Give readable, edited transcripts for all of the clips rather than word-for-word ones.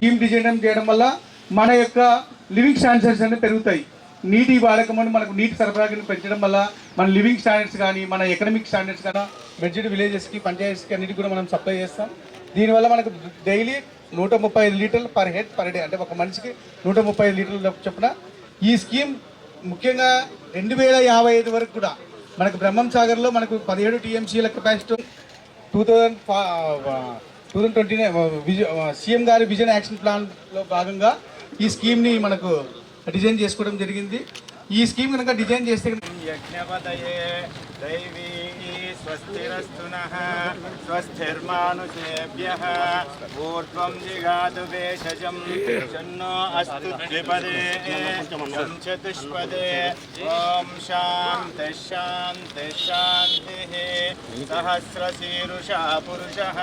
Scheme design చేయడం వల్ల మన యొక్క లివింగ్ స్టాండర్డ్స్ అనేవి పెరుగుతాయి. నీటి వాడకం మనకు నీటి సరఫరాని పెంచడం వల్ల మన లివింగ్ స్టాండర్డ్స్ కానీ మన ఎకనామిక్ స్టాండర్డ్స్ కానీ బడ్జెట్ విలేజెస్కి పంచాయతీస్కి అన్నిటికి కూడా మనం సప్లై చేస్తాం. దీనివల్ల మనకు డైలీ 135 లీటర్లు పర్ హెడ్ పర్ డే, అంటే ఒక మనిషికి 135 లీటర్లు చొప్పున. ఈ స్కీమ్ ముఖ్యంగా 2055 వరకు కూడా మనకు బ్రహ్మం సాగర్లో మనకు 17 టీఎంసీల కెపాసిటీ 2029 సీఎం గారి విజన్ యాక్షన్ ప్లాన్లో భాగంగా ఈ స్కీమ్ని మనకు డిజైన్ చేసుకోవడం జరిగింది. ఈ స్కీమ్ కనుక డిజైన్ చేస్తే యజ్ఞపతయే దైవీ స్వస్తిరస్తు నః స్వస్తిర్మానుషేభ్యః ఊర్ధ్వం జిగాతు భేషజం జన్నో అస్తు ద్విపదే చతుష్పదే. ఓం శాంతి శాంతి శాంతిః. సహస్రశీరుషా పురుషః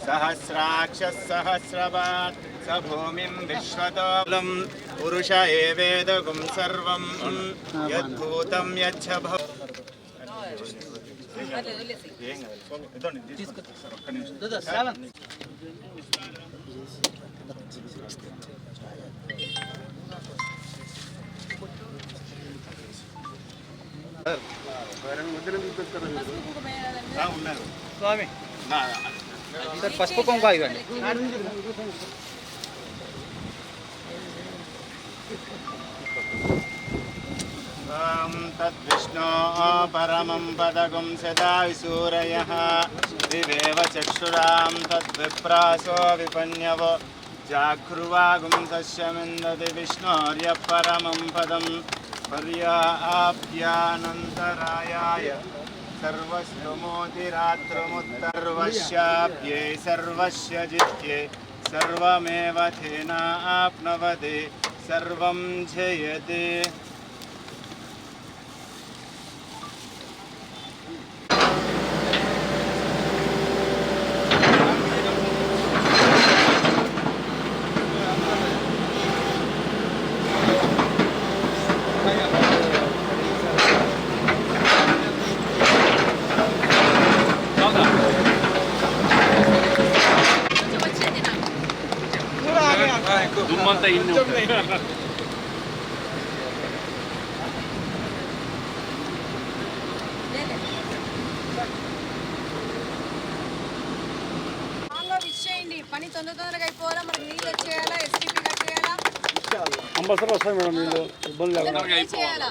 సహస్రాక్షः సహస్రపాత్ స భూమిం విశ్వతోలం పురుష ఏవేదగుం సర్వం యద్భూతం యచ్చ భవ. స్వామి సార్ పసుపు కుంకుమ ఇవ్వండి. తద్విష్ణో పరమం పదగుం సదా విసూరయః వివేవ చక్షురాం తద్విప్రాసో విపన్యవో జాగృవాగుం తస్యమిందతి విష్ణోర్య పరమం పదం పర్యాప్యానంతరాయాయ సర్వస్వమోతిరాత్రముత్తర్వశ్యాప్యే సర్వస్య జిత్యే సర్వమేవ తేనాప్నవతే సర్వం జయతే. దుమ్మంతా ఇన్ని పని తొందరగా అయిపోవాలా, మనకి నీళ్ళు వచ్చేయాలా, ఎస్టీపీ కట్టేయాలా, కంపల్సరీ వస్తాయి మేడం. నీళ్ళు ఇబ్బంది లేకుండా చేయాలా.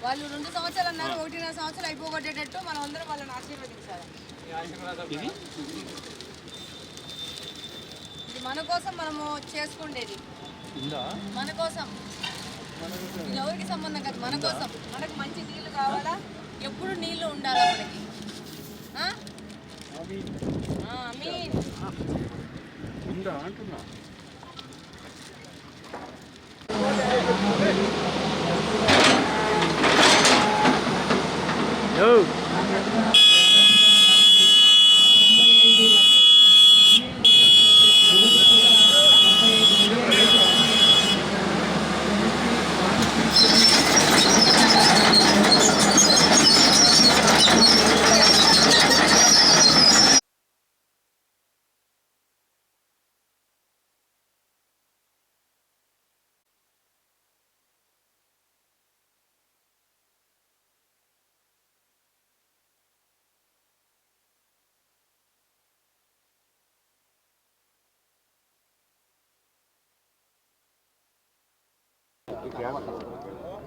వాళ్ళు 2 సంవత్సరాలు అన్నారు, 1.5 సంవత్సరాలు అయిపోగొట్టేటట్టు మనం అందరం వాళ్ళని ఆశీర్వదించాలి. ఇది మన కోసం మనము చేసుకుండేది, మన కోసం. ఇది ఎవరికి సంబంధం కాదు, మన కోసం. మనకు మంచి నీళ్ళు కావాలా, ఎప్పుడు నీళ్ళు ఉండాలా మనకి. ఆమీన్. అంటున్నా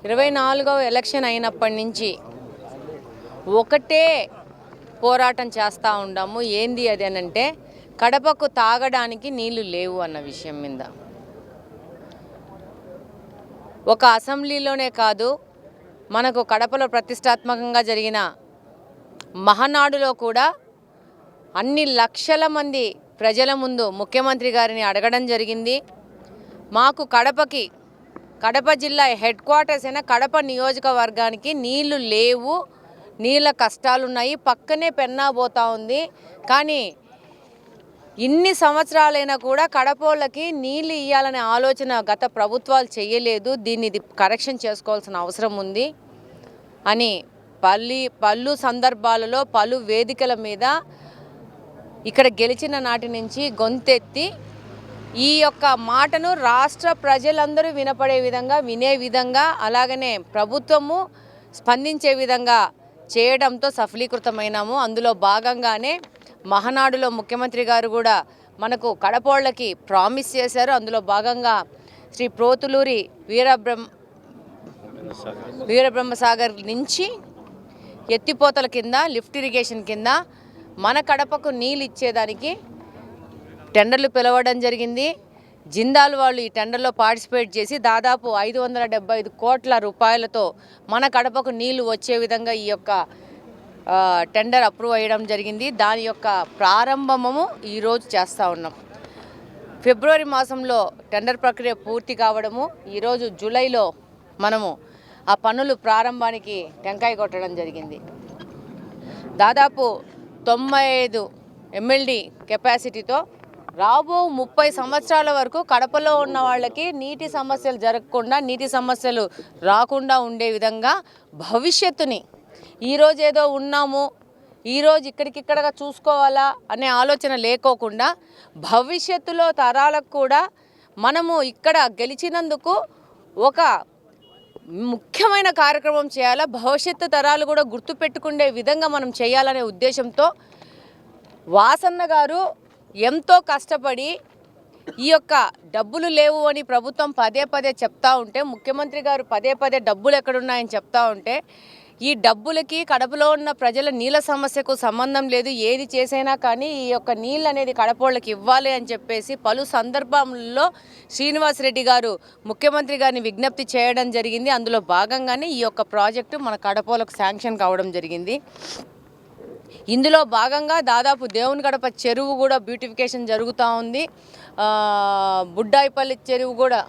ఇరవై 24వ ఎలక్షన్ అయినప్పటి నుంచి ఒకటే పోరాటం చేస్తూ ఉన్నాము. ఏంది అది అనంటే కడపకు తాగడానికి నీళ్లు లేవు అన్న విషయం మీద. ఒక అసెంబ్లీలోనే కాదు, మనకు కడపలో ప్రతిష్టాత్మకంగా జరిగిన మహానాడులో కూడా అన్ని లక్షల మంది ప్రజల ముందు ముఖ్యమంత్రి గారిని అడగడం జరిగింది. మాకు కడప జిల్లా హెడ్ క్వార్టర్స్ అయిన కడప నియోజకవర్గానికి నీళ్లు లేవు, నీళ్ళ కష్టాలున్నాయి, పక్కనే పెన్నా పోతా ఉంది. కానీ ఇన్ని సంవత్సరాలైనా కూడా కడపలకి నీళ్ళు ఇవ్వాలనే ఆలోచన గత ప్రభుత్వాలు చేయలేదు. దీన్ని కరెక్షన్ చేసుకోవాల్సిన అవసరం ఉంది అని పలు సందర్భాలలో పలు వేదికల మీద ఇక్కడ గెలిచిన నాటి నుంచి గొంతెత్తి ఈ యొక్క మాటను రాష్ట్ర ప్రజలందరూ వినే విధంగా అలాగనే ప్రభుత్వము స్పందించే విధంగా చేయడంతో సఫలీకృతమైనాము. అందులో భాగంగానే మహానాడులో ముఖ్యమంత్రి గారు కూడా మనకు కడపోళ్ళకి ప్రామిస్ చేశారు. అందులో భాగంగా శ్రీ ప్రోతులూరి వీరబ్రహ్మసాగర్ నుంచి ఎత్తిపోతల కింద లిఫ్ట్ ఇరిగేషన్ కింద మన కడపకు నీళ్ళు ఇచ్చేదానికి టెండర్లు పిలవడం జరిగింది. జిందాల్ వాళ్ళు ఈ టెండర్లో పార్టిసిపేట్ చేసి దాదాపు 575 కోట్ల రూపాయలతో మన కడపకు నీళ్లు వచ్చే విధంగా ఈ యొక్క టెండర్ అప్రూవ్ అయ్యడం జరిగింది. దాని యొక్క ప్రారంభము ఈరోజు చేస్తూ ఉన్నాం. ఫిబ్రవరి మాసంలో టెండర్ ప్రక్రియ పూర్తి కావడము, ఈరోజు జూలైలో మనము ఆ పనులు ప్రారంభానికి టెంకాయ కొట్టడం జరిగింది. దాదాపు 95 MLD కెపాసిటీతో రాబో 30 సంవత్సరాల వరకు కడపలో ఉన్న వాళ్ళకి నీటి సమస్యలు జరగకుండా, నీటి సమస్యలు రాకుండా ఉండే విధంగా భవిష్యత్తుని ఈరోజు ఏదో ఉన్నాము, ఈరోజు ఇక్కడికిక్కడగా చూసుకోవాలా అనే ఆలోచన లేకోకుండా భవిష్యత్తులో తరాలకు కూడా మనము ఇక్కడ గెలిచినందుకు ఒక ముఖ్యమైన కార్యక్రమం చేయాలా, భవిష్యత్తు తరాలు కూడా గుర్తుపెట్టుకునే విధంగా మనం చేయాలనే ఉద్దేశంతో వాసన్న గారు ఎంతో కష్టపడి ఈ యొక్క డబ్బులు లేవు అని ప్రభుత్వం పదే చెప్తా ఉంటే, ముఖ్యమంత్రి గారు పదే డబ్బులు ఎక్కడున్నాయని చెప్తా ఉంటే, ఈ డబ్బులకి కడపలో ఉన్న ప్రజల నీళ్ళ సమస్యకు సంబంధం లేదు, ఏది చేసైనా కానీ ఈ యొక్క నీళ్ళు అనేది కడపోళ్ళకి ఇవ్వాలి అని చెప్పేసి పలు సందర్భాల్లో శ్రీనివాసరెడ్డి గారు ముఖ్యమంత్రి గారిని విజ్ఞప్తి చేయడం జరిగింది. అందులో భాగంగానే ఈ యొక్క ప్రాజెక్టు మన కడపోలకు శాంక్షన్ కావడం జరిగింది. ఇందులో భాగంగా దాదాపు దేవుని గడప చెరువు కూడా బ్యూటిఫికేషన్ జరుగుతూ ఉంది. బుడ్డాయిపల్లి చెరువు కూడా,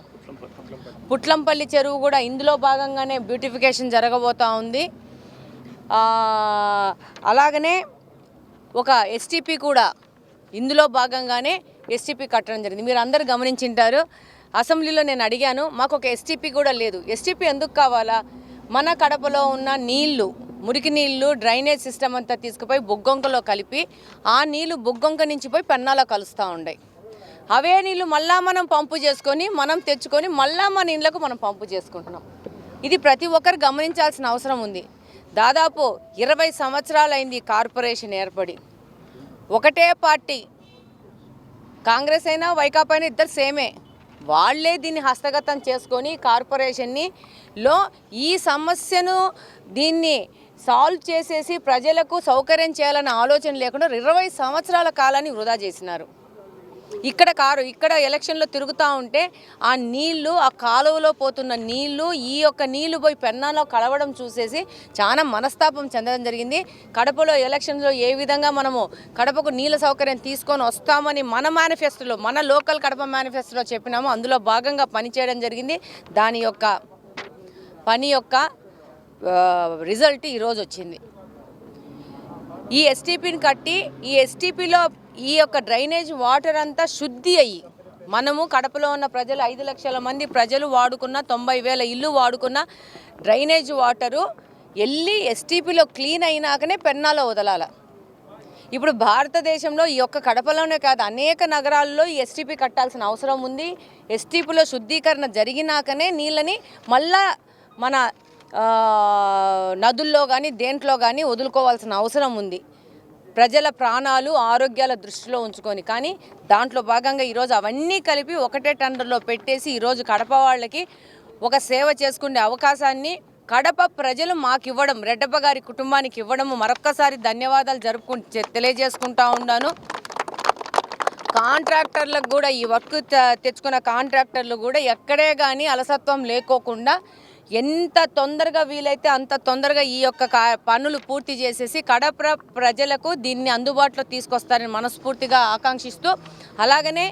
పుట్లంపల్లి చెరువు కూడా ఇందులో భాగంగానే బ్యూటిఫికేషన్ జరగబోతూ ఉంది. అలాగనే ఒక STP కూడా ఇందులో భాగంగానే STP కట్టడం జరిగింది. మీరు అందరూ గమనించింటారు, అసెంబ్లీలో నేను అడిగాను, మాకు ఒక STP కూడా లేదు. STP ఎందుకు కావాలా? మన కడపలో ఉన్న నీళ్లు, మురికి నీళ్లు, డ్రైనేజ్ సిస్టమ్ అంతా తీసుకుపోయి బొగ్గొంకలో కలిపి ఆ నీళ్లు బొగ్గొంక నుంచి పోయి పెన్నాలో కలుస్తూ ఉన్నాయి. అవే నీళ్ళు మళ్ళా మనం పంపు చేసుకొని మనం తెచ్చుకొని మళ్ళా మన ఇళ్ళకు మనం పంపు చేసుకుంటున్నాం. ఇది ప్రతి ఒక్కరు గమనించాల్సిన అవసరం ఉంది. దాదాపు 20 సంవత్సరాలైంది కార్పొరేషన్ ఏర్పడి. ఒకటే పార్టీ, కాంగ్రెస్ అయినా వైకాపా అయినా ఇద్దరు సేమే. వాళ్ళే దీన్ని హస్తగతం చేసుకొని కార్పొరేషన్లో ఈ సమస్యను దీన్ని సాల్వ్ చేసేసి ప్రజలకు సౌకర్యం చేయాలన్న ఆలోచన లేకుండా 20 సంవత్సరాల కాలాన్ని వృధా చేసినారు. ఇక్కడ ఎలక్షన్లో తిరుగుతూ ఉంటే ఆ నీళ్లు, ఆ కాలువలో పోతున్న నీళ్లు, ఈ యొక్క నీళ్లు పోయి పెన్నాలో కలవడం చూసేసి చాలా మనస్తాపం చెందడం జరిగింది. కడపలో ఎలక్షన్లో ఏ విధంగా మనము కడపకు నీళ్ళ సౌకర్యం తీసుకొని వస్తామని మన మేనిఫెస్టోలో, మన లోకల్ కడప మేనిఫెస్టోలో చెప్పినాము. అందులో భాగంగా పనిచేయడం జరిగింది. దాని యొక్క పని యొక్క రిజల్ట్ ఈరోజు వచ్చింది. ఈ STPని కట్టి ఈ STPలో ఈ యొక్క డ్రైనేజ్ వాటర్ అంతా శుద్ధి అయ్యి మనము కడపలో ఉన్న ప్రజలు 5 లక్షల మంది ప్రజలు వాడుకున్న 90,000 ఇల్లు వాడుకున్న డ్రైనేజ్ వాటరు వెళ్ళి STPలో క్లీన్ అయినాకనే పెన్నాలో వదలాల. ఇప్పుడు భారతదేశంలో ఈ యొక్క కడపలోనే కాదు, అనేక నగరాల్లో ఈ STP కట్టాల్సిన అవసరం ఉంది. STPలో శుద్ధీకరణ జరిగినాకనే నీళ్ళని మళ్ళా మన నదుల్లో కానీ దేంట్లో కానీ వదులుకోవాల్సిన అవసరం ఉంది, ప్రజల ప్రాణాలు ఆరోగ్యాల దృష్టిలో ఉంచుకొని. కానీ దాంట్లో భాగంగా ఈరోజు అవన్నీ కలిపి ఒకటే టెండర్లో పెట్టేసి ఈరోజు కడప వాళ్ళకి ఒక సేవ చేసుకునే అవకాశాన్ని కడప ప్రజలు మాకు ఇవ్వడం, రెడ్డప్ప గారి కుటుంబానికి ఇవ్వడము మరొక్కసారి ధన్యవాదాలు తెలియజేసుకుంటా ఉన్నాను. కాంట్రాక్టర్లకు కూడా, ఈ వర్క్ తెచ్చుకున్న కాంట్రాక్టర్లు కూడా ఎక్కడే కానీ అలసత్వం లేకోకుండా ఎంత తొందరగా వీలైతే అంత తొందరగా ఈ యొక్క పనులు పూర్తి చేసేసి కడప ప్రజలకు దీన్ని అందుబాటులో తీసుకొస్తారని మనస్ఫూర్తిగా ఆకాంక్షిస్తూ, అలాగనే